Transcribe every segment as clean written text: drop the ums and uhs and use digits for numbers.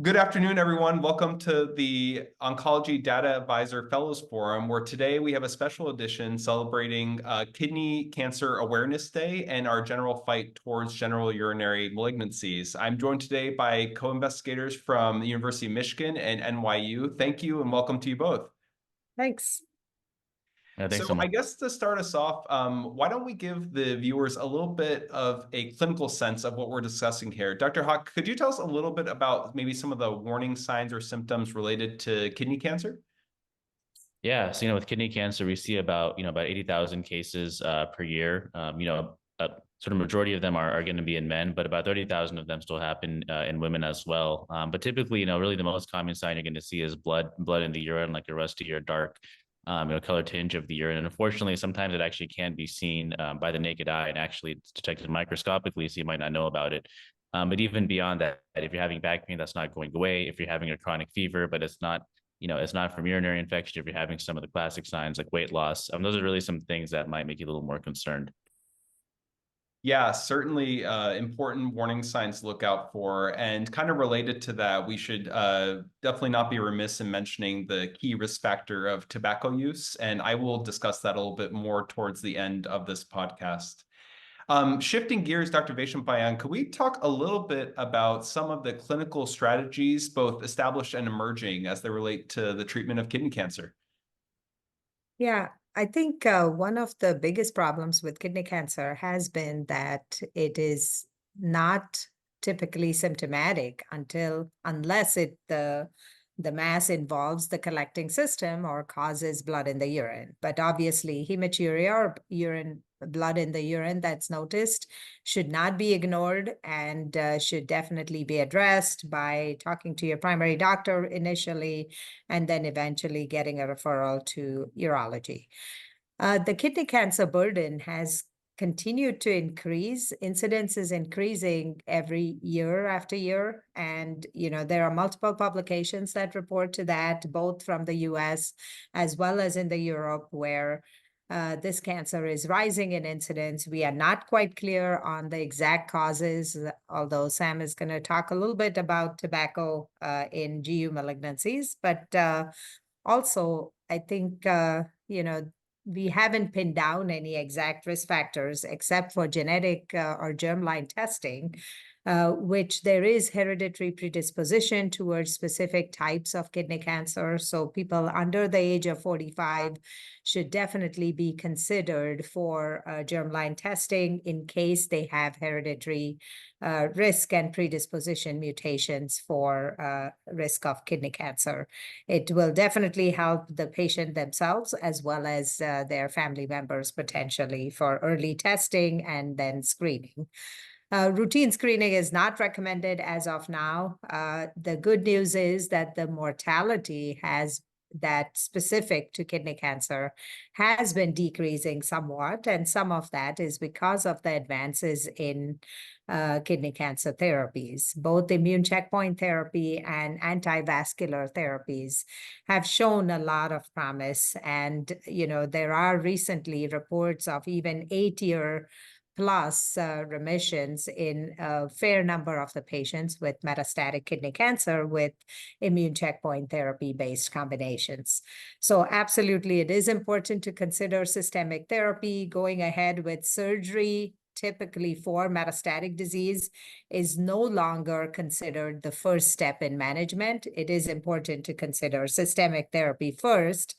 Good afternoon, everyone. Welcome to the Oncology Data Advisor Fellows Forum, where today we have a special edition celebrating Kidney Cancer Awareness Day and our general fight towards general urinary malignancies. I'm joined today by co-investigators from the University of Michigan and NYU. Thank you and welcome to you both. Thanks. Yeah, So thanks so I much. guess to start us off, why don't we give the viewers a little bit of a clinical sense of what we're discussing here? Dr. Haque, could you tell us a little bit about maybe some of the warning signs or symptoms related to kidney cancer? Yeah, so with kidney cancer, we see about 80,000 cases per year. Sort of majority of them are going to be in men, but about 30,000 of them still happen in women as well. But typically, really the most common sign you're going to see is blood in the urine, like a rusty or dark, color tinge of the urine. And unfortunately, sometimes it actually can be seen by the naked eye, and actually it's detected microscopically, so you might not know about it. But even beyond that, if you're having back pain that's not going away, if you're having a chronic fever, but it's not from urinary infection, if you're having some of the classic signs like weight loss, those are really some things that might make you a little more concerned. Yeah, certainly important warning signs to look out for. And kind of related to that, we should definitely not be remiss in mentioning the key risk factor of tobacco use. And I will discuss that a little bit more towards the end of this podcast. Shifting gears, Dr. Vaishampayan, could we talk a little bit about some of the clinical strategies, both established and emerging, as they relate to the treatment of kidney cancer? Yeah, I think one of the biggest problems with kidney cancer has been that it is not typically symptomatic unless the mass involves the collecting system or causes blood in the urine. But obviously, hematuria or blood in the urine that's noticed should not be ignored and should definitely be addressed by talking to your primary doctor initially and then eventually getting a referral to urology. The kidney cancer burden has continued to increase. Incidence is increasing every year after year. And, there are multiple publications that report to that, both from the US as well as in the Europe, where this cancer is rising in incidence. We are not quite clear on the exact causes, although Sam is going to talk a little bit about tobacco in GU malignancies. But also, I think, we haven't pinned down any exact risk factors except for genetic or germline testing, which there is hereditary predisposition towards specific types of kidney cancer. So people under the age of 45 should definitely be considered for germline testing in case they have hereditary risk and predisposition mutations for risk of kidney cancer. It will definitely help the patient themselves as well as their family members potentially for early testing and then screening. Routine screening is not recommended as of now. The good news is that the mortality that specific to kidney cancer has been decreasing somewhat, and some of that is because of the advances in kidney cancer therapies. Both immune checkpoint therapy and antivascular therapies have shown a lot of promise. And, there are recently reports of even 8-year plus remissions in a fair number of the patients with metastatic kidney cancer with immune checkpoint therapy-based combinations. So absolutely, it is important to consider systemic therapy. Going ahead with surgery, typically for metastatic disease, is no longer considered the first step in management. It is important to consider systemic therapy first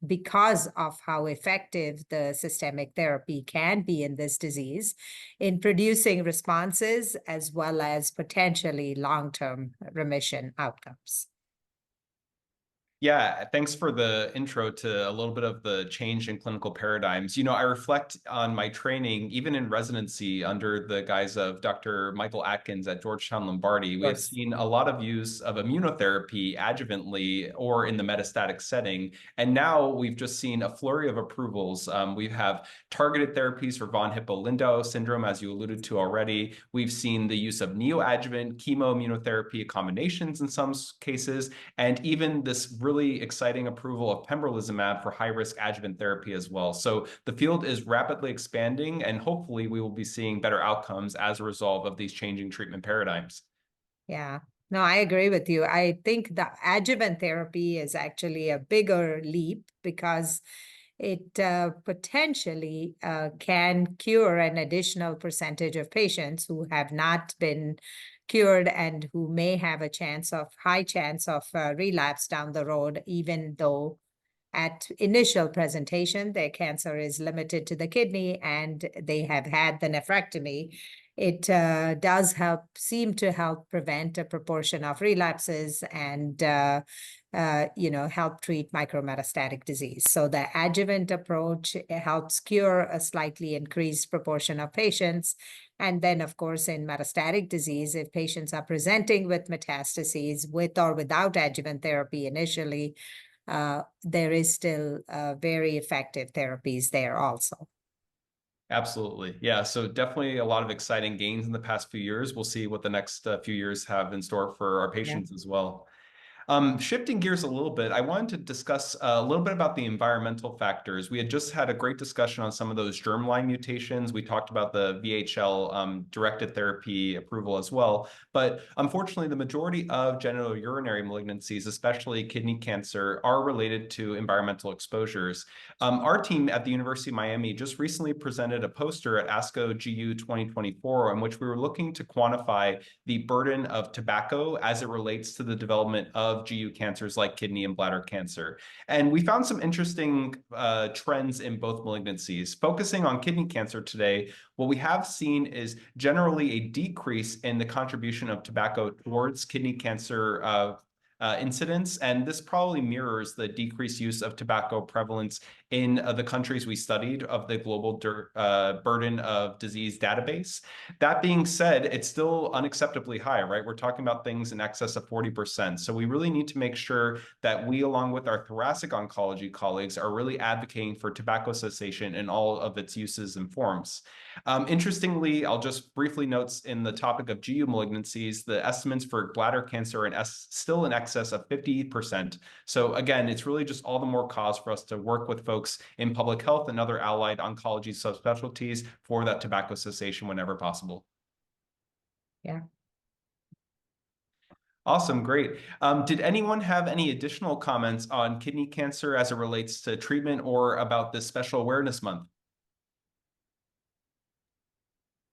because of how effective the systemic therapy can be in this disease in producing responses as well as potentially long-term remission outcomes. Yeah, thanks for the intro to a little bit of the change in clinical paradigms. I reflect on my training, even in residency, under the guise of Dr. Michael Atkins at Georgetown Lombardi. We have seen a lot of use of immunotherapy adjuvantly or in the metastatic setting. And now we've just seen a flurry of approvals. We have targeted therapies for von Hippel-Lindau syndrome, as you alluded to already. We've seen the use of neoadjuvant chemoimmunotherapy combinations in some cases, and even this really exciting approval of pembrolizumab for high-risk adjuvant therapy as well. So the field is rapidly expanding, and hopefully we will be seeing better outcomes as a result of these changing treatment paradigms. Yeah. No, I agree with you. I think the adjuvant therapy is actually a bigger leap because it potentially can cure an additional percentage of patients who have not been cured and who may have a high chance of relapse down the road, even though at initial presentation, their cancer is limited to the kidney and they have had the nephrectomy. It does seem to help prevent a proportion of relapses and help treat micrometastatic disease. So the adjuvant approach helps cure a slightly increased proportion of patients. And then, of course, in metastatic disease, if patients are presenting with metastases with or without adjuvant therapy initially, there is still very effective therapies there also. Absolutely. Yeah. So definitely a lot of exciting gains in the past few years. We'll see what the next few years have in store for our patients as well. Shifting gears a little bit, I wanted to discuss a little bit about the environmental factors. We had just had a great discussion on some of those germline mutations. We talked about the VHL directed therapy approval as well. But unfortunately, the majority of genitourinary malignancies, especially kidney cancer, are related to environmental exposures. Our team at the University of Miami just recently presented a poster at ASCO GU 2024 in which we were looking to quantify the burden of tobacco as it relates to the development of GU cancers like kidney and bladder cancer. And we found some interesting trends in both malignancies. Focusing on kidney cancer today, what we have seen is generally a decrease in the contribution of tobacco towards kidney cancer incidence, and this probably mirrors the decreased use of tobacco prevalence in the countries we studied of the global burden of disease database. That being said, it's still unacceptably high, right? We're talking about things in excess of 40%. So we really need to make sure that we, along with our thoracic oncology colleagues, are really advocating for tobacco cessation in all of its uses and forms. Interestingly, I'll just briefly note in the topic of GU malignancies, the estimates for bladder cancer are still in excess of 50%. So again, it's really just all the more cause for us to work with folks in public health and other allied oncology subspecialties for that tobacco cessation whenever possible. Yeah. Awesome, great. Did anyone have any additional comments on kidney cancer as it relates to treatment or about this special awareness month?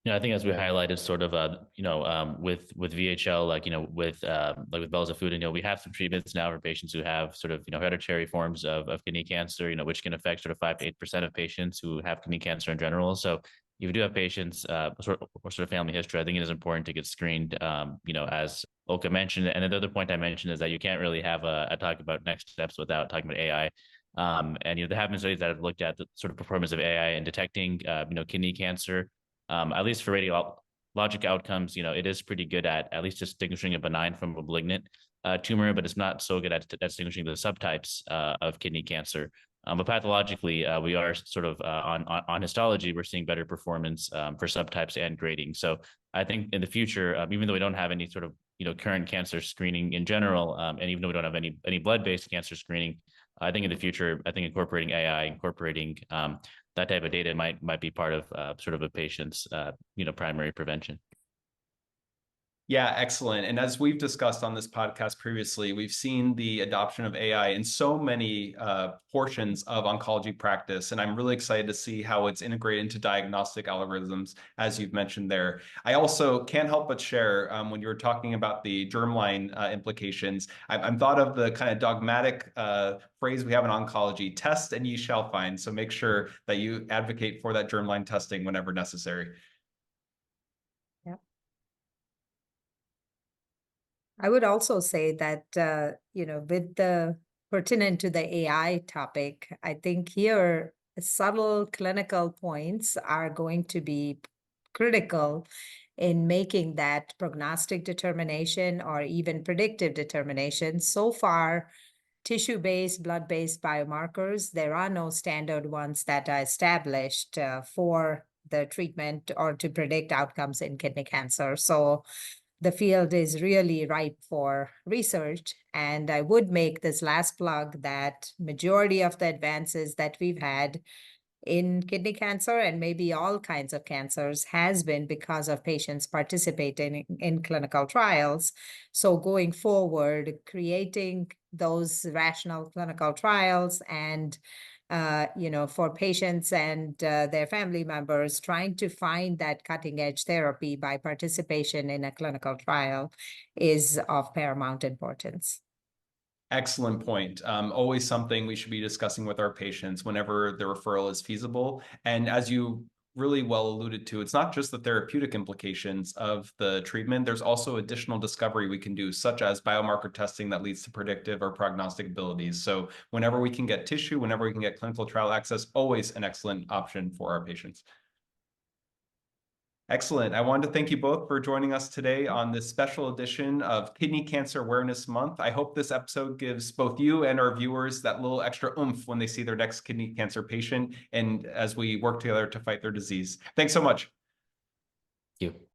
Yeah, I think as we highlighted, sort of, with VHL, with belzafutin, we have some treatments now for patients who have sort of, hereditary forms of kidney cancer, which can affect sort of 5 to 8% of patients who have kidney cancer in general. So if you do have patients, sort of family history, I think it is important to get screened, as Ulka mentioned. And the other point I mentioned is that you can't really have a talk about next steps without talking about AI. And there have been studies that have looked at the sort of performance of AI in detecting, kidney cancer. At least for radiologic outcomes, it is pretty good at least distinguishing a benign from a malignant tumor, but it's not so good at distinguishing the subtypes of kidney cancer. But pathologically, we are sort of on histology, we're seeing better performance for subtypes and grading. So I think in the future, even though we don't have any sort of current cancer screening in general, and even though we don't have any blood-based cancer screening, I think in the future, I think incorporating AI, incorporating that type of data might be part of sort of a patient's primary prevention. Yeah, excellent. And as we've discussed on this podcast previously, we've seen the adoption of AI in so many portions of oncology practice. And I'm really excited to see how it's integrated into diagnostic algorithms, as you've mentioned there. I also can't help but share when you were talking about the germline implications, I'm thought of the kind of dogmatic phrase we have in oncology, test and ye shall find. So make sure that you advocate for that germline testing whenever necessary. I would also say that, with the pertinent to the AI topic, I think here subtle clinical points are going to be critical in making that prognostic determination or even predictive determination. So far, tissue-based, blood-based biomarkers, there are no standard ones that are established for the treatment or to predict outcomes in kidney cancer. So the field is really ripe for research. And I would make this last plug that majority of the advances that we've had in kidney cancer and maybe all kinds of cancers has been because of patients participating in clinical trials. So going forward, creating those rational clinical trials and for patients and their family members, trying to find that cutting edge therapy by participation in a clinical trial is of paramount importance. Excellent point. Always something we should be discussing with our patients whenever the referral is feasible. And as you really well alluded to, it's not just the therapeutic implications of the treatment. There's also additional discovery we can do, such as biomarker testing that leads to predictive or prognostic abilities. So whenever we can get tissue, whenever we can get clinical trial access, always an excellent option for our patients. Excellent. I wanted to thank you both for joining us today on this special edition of Kidney Cancer Awareness Month. I hope this episode gives both you and our viewers that little extra oomph when they see their next kidney cancer patient and as we work together to fight their disease. Thanks so much. Thank you.